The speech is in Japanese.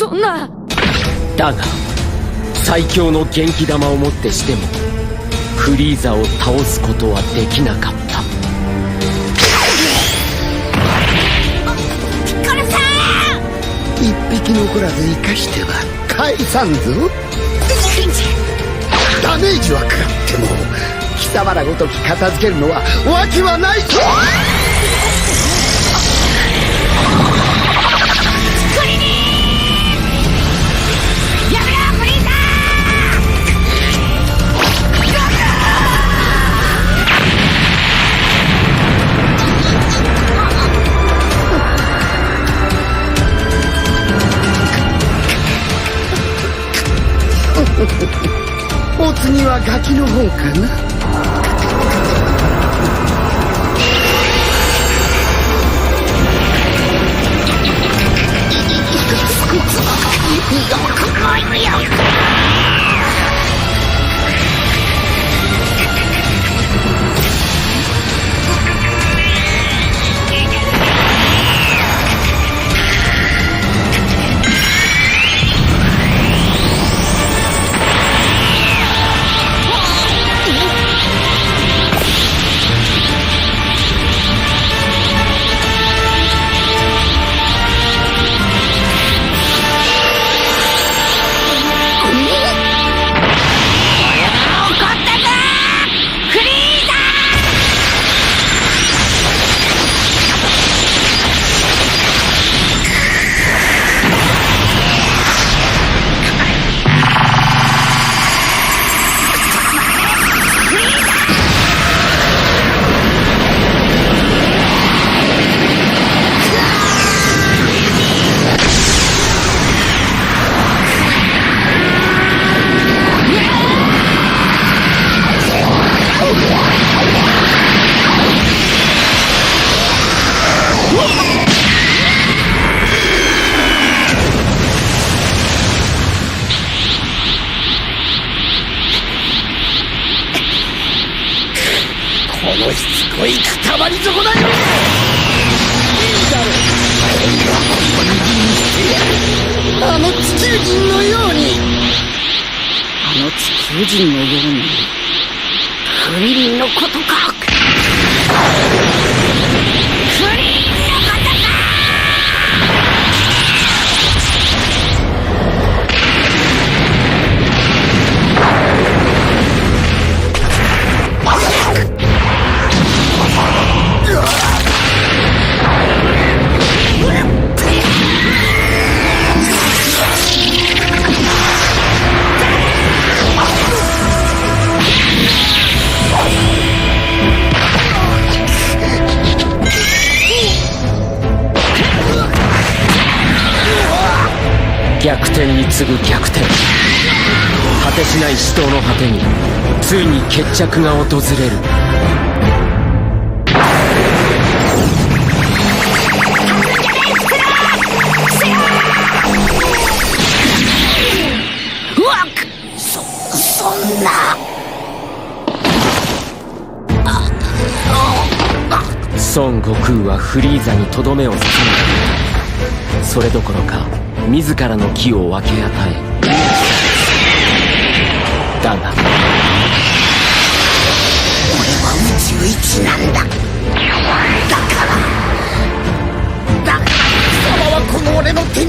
そんな。だが最強の元気玉をもってしてもフリーザを倒すことはできなかった。ピッコロさん、一匹残らず生かしては返さんぞ。ダメージは食らっても貴様らごとき片付けるのはわけはないぞ。クリリン、やめろフリーザお次はガキの方かな。このしつこいくたばり底だよ。いいだろう、今度はここにしてやる。あの地球人のように。あの地球人のように。クリリンのことか。クリリンのことか。逆転に次ぐ逆転。果てしない死闘の果てについに決着が訪れる。そんな。孫悟空はフリーザにとどめを刺さなかった。それどころか自らの気を分け与え、だが俺は宇宙一なんだ。だから貴様はこの俺の手